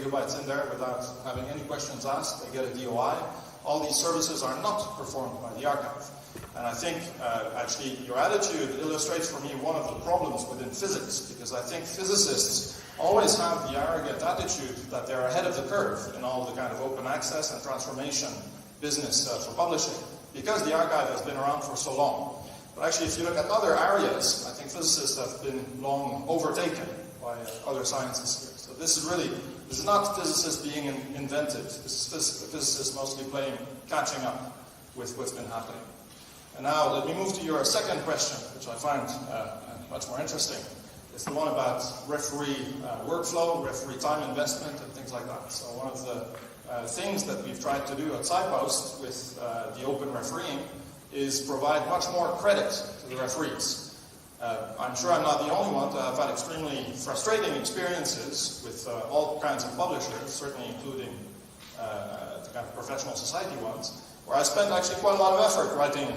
gigabytes in there without having any questions asked. They get a DOI. All these services are not performed by the archive. And I think, actually, your attitude illustrates for me one of the problems within physics, because I think physicists always have the arrogant attitude that they're ahead of the curve in all the kind of open access and transformation business for publishing, because the archive has been around for so long. But actually, if you look at other areas, I think physicists have been long overtaken by other sciences here. So this is not physicists being invented. This is physicists mostly catching up with what's been happening. And now let me move to your second question, which I find much more interesting. It's the one about referee workflow, referee time investment, and things like that. So one of the things that we've tried to do at SciPost with the open refereeing is provide much more credit to the referees. I'm sure I'm not the only one to have had extremely frustrating experiences with all kinds of publishers, certainly including the kind of professional society ones, where I spent actually quite a lot of effort writing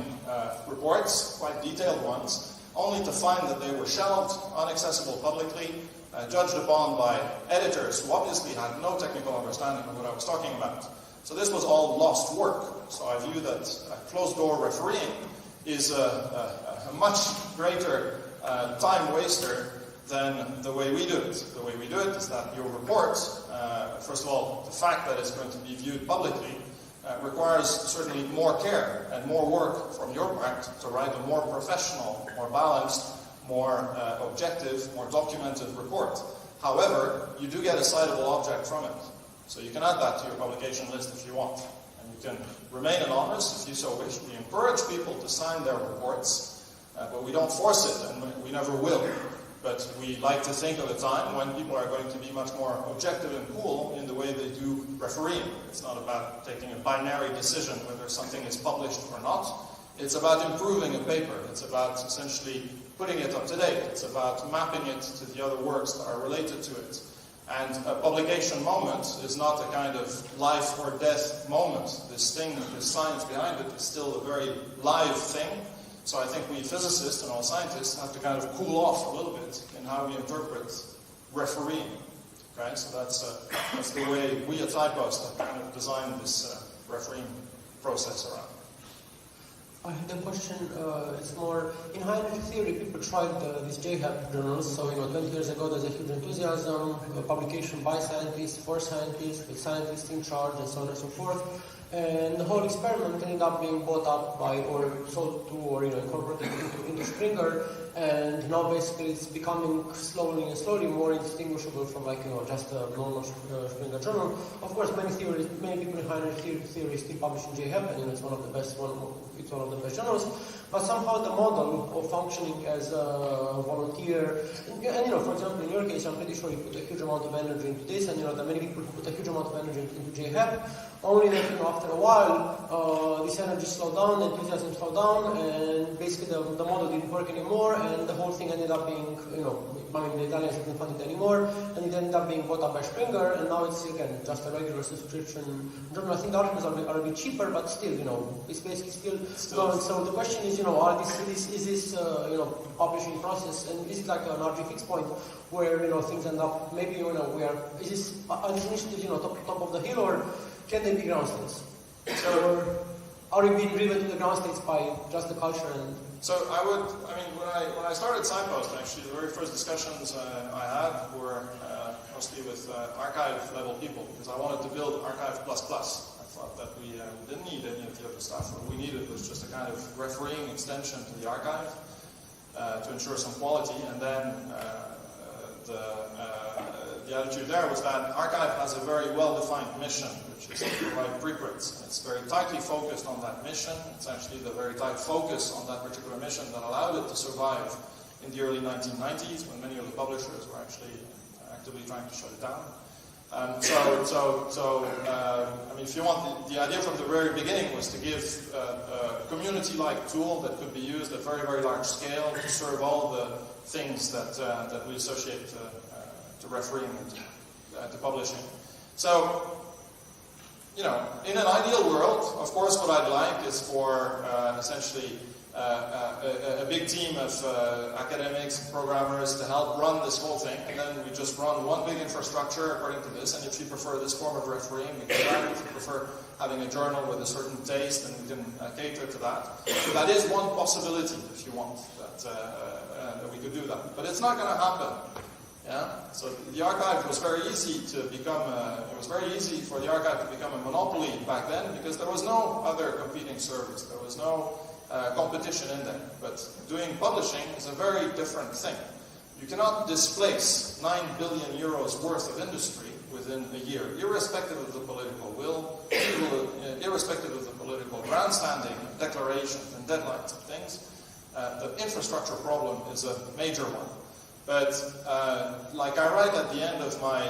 reports, quite detailed ones, only to find that they were shelved, inaccessible publicly, judged upon by editors who obviously had no technical understanding of what I was talking about. So this was all lost work. So I view that closed-door refereeing is a much greater time waster than the way we do it. The way we do it is that your report, first of all, the fact that it's going to be viewed publicly requires certainly more care and more work from your part to write a more professional, more balanced, more objective, more documented report. However, you do get a citable object from it. So you can add that to your publication list if you want. And you can remain anonymous if you so wish. We encourage people to sign their reports, but we don't force it, and we never will. But we like to think of a time when people are going to be much more objective and cool in the way they do refereeing. It's not about taking a binary decision whether something is published or not. It's about improving a paper. It's about essentially putting it up to date. It's about mapping it to the other works that are related to it. And a publication moment is not a kind of life or death moment. This thing, this science behind it is still a very live thing. So I think we physicists and all scientists have to kind of cool off a little bit in how we interpret refereeing. Okay, so that's the way we at SciPost have kind of designed this refereeing process around. I had a question, it's more, in high energy theory, people tried these JHAP journals, so 20 years ago there's a huge enthusiasm, publication by scientists, for scientists, with scientists in charge, and so on and so forth. And the whole experiment ended up being bought up by, or sold to, or incorporated into Springer, and now basically it's becoming slowly and slowly more indistinguishable from just a normal Springer journal. Of course, many people in high energy theory still publish in JHAP, and it's one of the best journals. But somehow the model of functioning as a volunteer, and for example, in your case, I'm pretty sure you put a huge amount of energy into this, and there are many people who put a huge amount of energy into JHAP. Only that after a while, this energy slowed down, the enthusiasm slowed down, and basically the model didn't work anymore, and the whole thing ended up being, the Italians didn't fund it anymore, and it ended up being bought up by Springer, and now it's again just a regular subscription journal. I think the articles are a bit cheaper, but still, it's basically still going. So the question is, is this publishing process, and is it like an RG fixed point where things end up maybe are these initiatives top of the hill, or can they be ground states? Or are we being driven to the ground states by just the culture? And so when I started SciPost, actually, the very first discussions I had were mostly with archive level people, because I wanted to build Archive++. I thought that we didn't need any of the other stuff. What we needed was just a kind of refereeing extension to the archive to ensure some quality, and then the attitude there was that archive has a very well-defined mission, which is to provide preprints. It's very tightly focused on that mission. It's actually the very tight focus on that particular mission that allowed it to survive in the early 1990s, when many of the publishers were actually actively trying to shut it down. If you want, the idea from the very beginning was to give a community-like tool that could be used at very, very large scale to serve all the things that we associate to refereeing and to publishing. So you know, in an ideal world, of course, what I'd like is for essentially a big team of academics and programmers to help run this whole thing, and then we just run one big infrastructure according to this, and if you prefer this form of refereeing, we can run it. If you prefer having a journal with a certain taste, then we can cater to that. So that is one possibility, if you want, that we could do that. But it's not going to happen. Yeah? So the archive was very easy to become, it was very easy for the archive to become a monopoly back then, because there was no other competing service. There was no competition in there. But doing publishing is a very different thing. You cannot displace 9 billion euros worth of industry within a year, irrespective of the political will, irrespective of the political grandstanding, declarations and deadlines and things. The infrastructure problem is a major one. But like I write at the end of my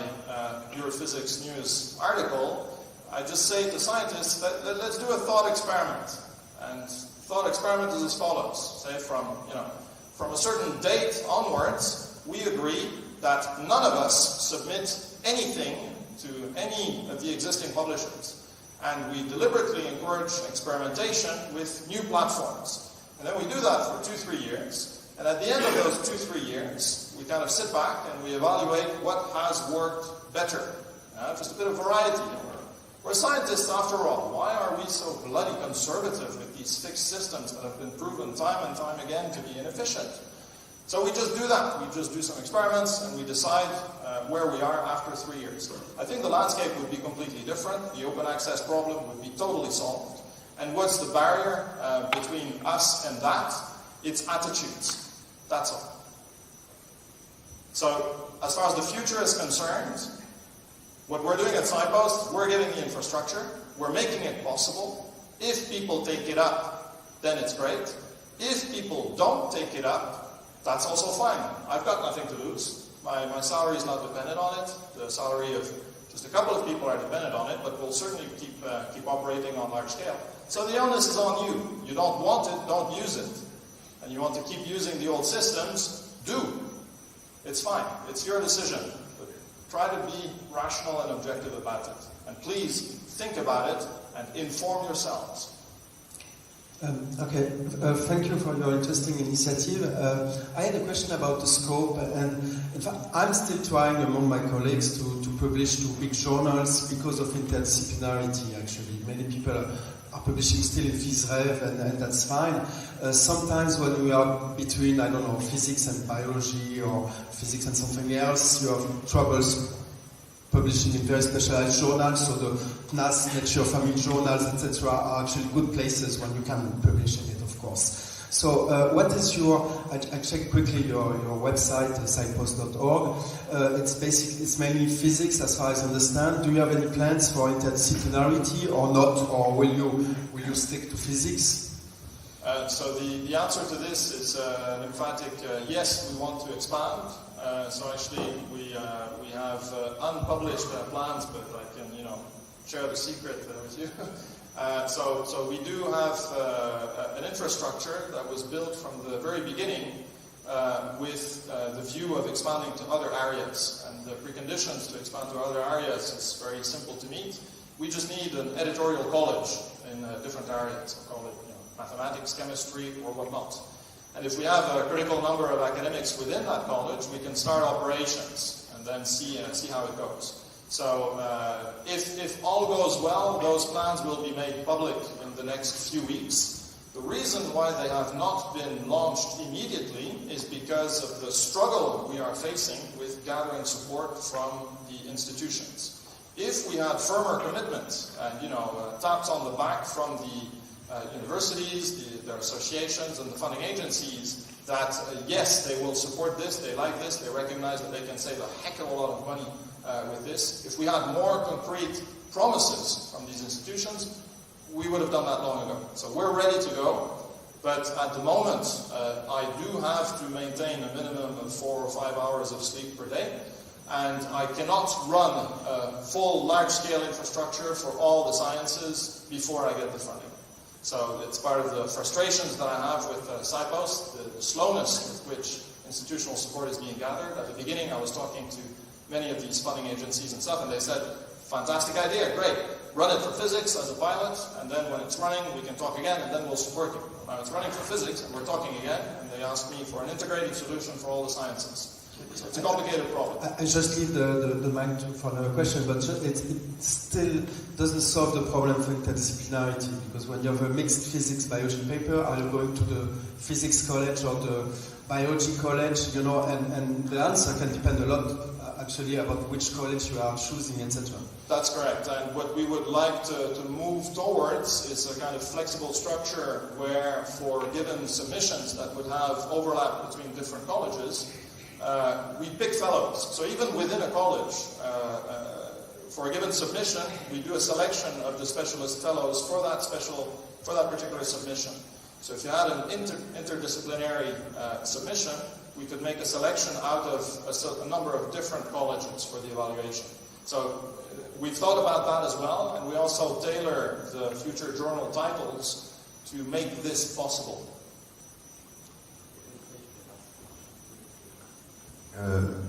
Neurophysics News article, I just say to scientists that let's do a thought experiment. And thought experiment is as follows. Say from a certain date onwards, we agree that none of us submit anything to any of the existing publishers. And we deliberately encourage experimentation with new platforms. And then we do that for 2-3 years. And at the end of those 2-3 years, we kind of sit back and we evaluate what has worked better. Just a bit of variety. We're scientists after all. Why are we so bloody conservative with these fixed systems that have been proven time and time again to be inefficient? So we just do that. We just do some experiments and we decide where we are after 3 years. I think the landscape would be completely different. The open access problem would be totally solved. And what's the barrier between us and that? It's attitudes. That's all. So as far as the future is concerned, what we're doing at Signpost, we're getting the infrastructure, we're making it possible. If people take it up, then it's great. If people don't take it up, that's also fine. I've got nothing to lose. My salary is not dependent on it. The salary of just a couple of people are dependent on it, but we'll certainly keep operating on large scale. So the onus is on you. You don't want it, don't use it. And you want to keep using the old systems, do. It's fine. It's your decision. Try to be rational and objective about it. And please think about it and inform yourselves. Okay, thank you for your interesting initiative. I had a question about the scope, and in fact, I'm still trying among my colleagues to publish to big journals because of interdisciplinarity, actually. Many people are publishing still in PhysRev, and that's fine. Sometimes when we are between, I don't know, physics and biology or physics and something else, you have troubles publishing in very specialized journals, so the PNAS, Nature, Family journals, etc. are actually good places when you can publish in it, of course. So what is your, I checked quickly your website, signpost.org. It's mainly physics as far as I understand. Do you have any plans for interdisciplinarity or not, or will you stick to physics? So the answer to this is an emphatic yes, we want to expand. So actually we have unpublished plans, but I can share the secret with you. So we do have an infrastructure that was built from the very beginning with the view of expanding to other areas. And the preconditions to expand to other areas is very simple to meet. We just need an editorial college in different areas. We'll call it mathematics, chemistry, or whatnot. And if we have a critical number of academics within that college, we can start operations and then see how it goes. So if all goes well, those plans will be made public in the next few weeks. The reason why they have not been launched immediately is because of the struggle we are facing with gathering support from the institutions. If we had firmer commitments and taps on the back from the universities, their associations, and the funding agencies that, yes, they will support this, they like this, they recognize that they can save a heck of a lot of money with this. If we had more concrete promises from these institutions, we would have done that long ago. So we're ready to go, but at the moment, I do have to maintain a minimum of 4 or 5 hours of sleep per day, and I cannot run a full large-scale infrastructure for all the sciences before I get the funding. So it's part of the frustrations that I have with Signpost, the slowness with which institutional support is being gathered. At the beginning, I was talking to many of these funding agencies and stuff, and they said, fantastic idea, great, run it for physics as a pilot, and then when it's running, we can talk again, and then we'll support you. Now it's running for physics, and we're talking again, and they ask me for an integrated solution for all the sciences. So it's a complicated problem. I just leave the mic for another question, but it still doesn't solve the problem of interdisciplinarity, because when you have a mixed physics-biology paper, are you going to the physics college or the biology college, you know, and the answer can depend a lot, actually, about which college you are choosing, etc. That's correct, and what we would like to move towards is a kind of flexible structure where, for given submissions that would have overlap between different colleges, we pick fellows. So even within a college, for a given submission, we do a selection of the specialist fellows for that particular submission. So if you had an interdisciplinary submission, we could make a selection out of a number of different colleges for the evaluation. So we've thought about that as well, and we also tailor the future journal titles to make this possible.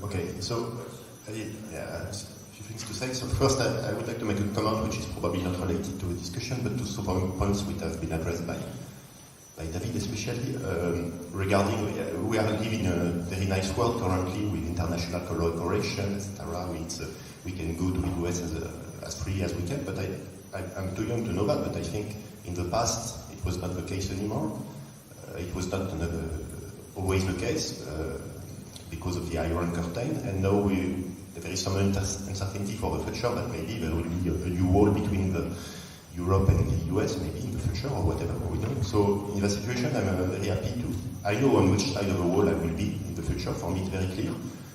Okay, so a few things to say. So first, I would like to make a comment which is probably not related to the discussion, but to some points which have been addressed by David especially, regarding, we are living in a very nice world currently with international collaboration, etc. We can go to the US as free as we can, but I'm too young to know that, but I think in the past it was not the case anymore. It was not always the case because of the Iron Curtain, and now there is some uncertainty for the future that maybe there will be a new wall between Europe and the US, maybe in the future, or whatever, we don't know. So in that situation, I'm very happy I know on which side of the wall I will be in the future. For me, it's very clear.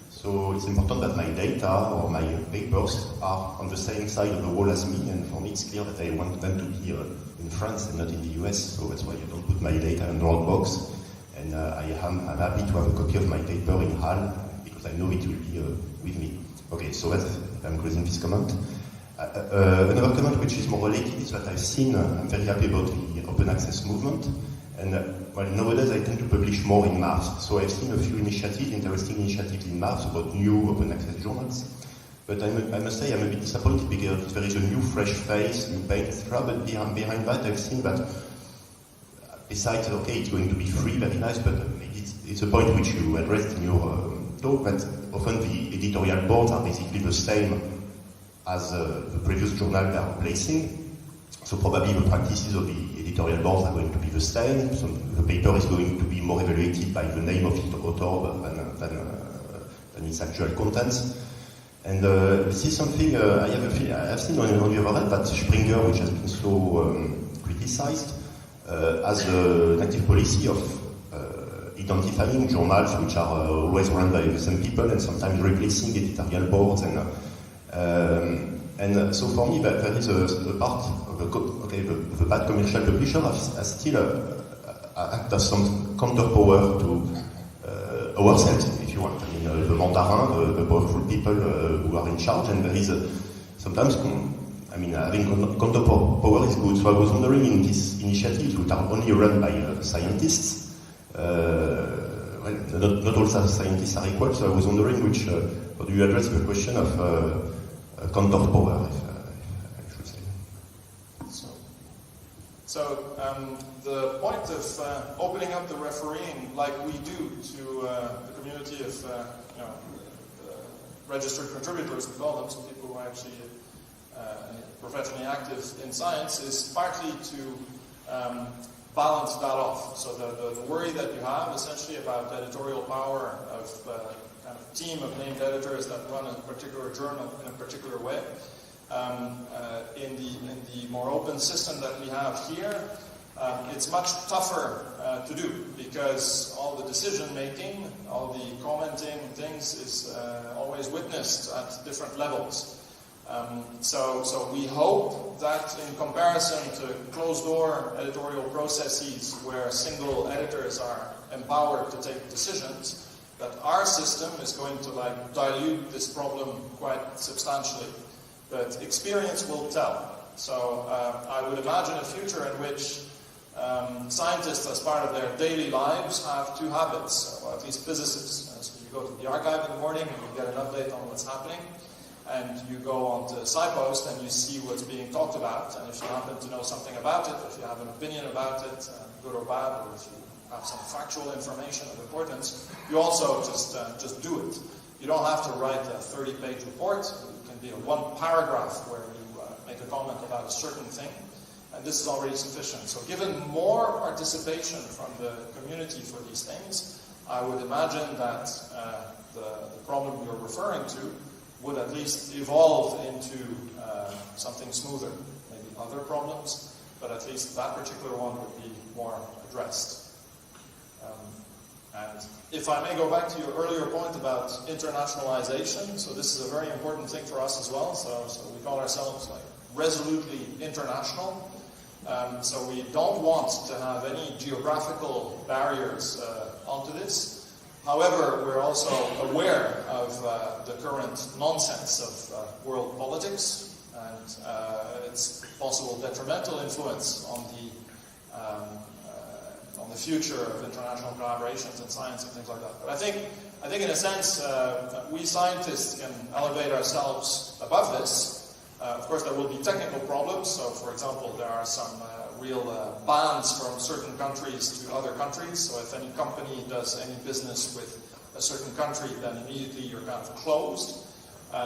So it's important that my data or my papers are on the same side of the wall as me, and for me it's clear that I want them to be in France and not in the US, so that's why I don't put my data in Dropbox. And I'm happy to have a copy of my paper in HAL, because I know it will be with me. Okay, so I'm closing this comment. Another comment which is more related is that I'm very happy about the open access movement. And nowadays I tend to publish more in maths. So I've seen a few interesting initiatives in maths about new open access journals. But I must say I'm a bit disappointed because there is a new fresh face, new paint, etc. But behind that I've seen that besides, okay, it's going to be free, very nice, but it's a point which you addressed in your talk, that often the editorial boards are basically the same as the previous journal they are replacing. So probably the practices of the editorial boards are going to be the same. So the paper is going to be more evaluated by the name of its author than its actual contents. And this is something I have seen on the other hand that Springer, which has been so criticized, as an active policy of identifying journals which are always run by the same people and sometimes replacing editorial boards. And so for me, there is a part of the bad commercial publisher has still act as some counterpower to ourselves, if you want. I mean, the mandarin, the powerful people who are in charge, and there is sometimes, having counterpower is good. So I was wondering, in these initiatives which are only run by scientists, not all scientists are equal, so I was wondering how do you address the question of counterpower, if I should say. So the point of opening up the refereeing, like we do to the community of registered contributors, we call them, so people who are actually professionally active in science, is partly to balance that off. So the worry that you have essentially about editorial power of kind of team of named editors that run a particular journal in a particular way. In the more open system that we have here, it's much tougher to do, because all the decision making, all the commenting things is always witnessed at different levels. So we hope that in comparison to closed-door editorial processes where single editors are empowered to take decisions, that our system is going to dilute this problem quite substantially. But experience will tell. So I would imagine a future in which scientists, as part of their daily lives, have two habits, or at least physicists. So you go to the archive in the morning and you get an update on what's happening. and you go on to SciPost and you see what's being talked about, and if you happen to know something about it, if you have an opinion about it, good or bad, or if you have some factual information of importance, you also just do it. You don't have to write a 30-page report. It can be a one paragraph where you make a comment about a certain thing, and this is already sufficient. So given more participation from the community for these things, I would imagine that the problem you're referring to would at least evolve into something smoother. Maybe other problems, but at least that particular one would be more addressed. And if I may go back to your earlier point about internationalization, so this is a very important thing for us as well. So we call ourselves like resolutely international. So we don't want to have any geographical barriers onto this. However, we're also aware of the current nonsense of world politics and its possible detrimental influence on the future of international collaborations in science and things like that. But I think in a sense, we scientists can elevate ourselves above this. Of course, there will be technical problems. So, for example, there are some real bans from certain countries to other countries. So if any company does any business with a certain country, then immediately you're kind of closed.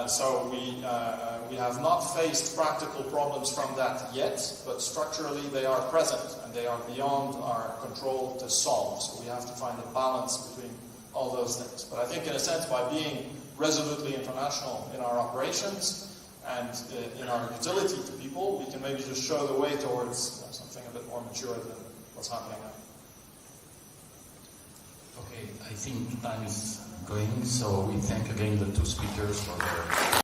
So we have not faced practical problems from that yet, but structurally they are present and they are beyond our control to solve. So we have to find a balance between all those things. But I think in a sense, by being resolutely international in our operations and in our utility to people, we can maybe just show the way towards something a bit more mature than what's happening now. Okay, I think time is going, so we thank again the two speakers for their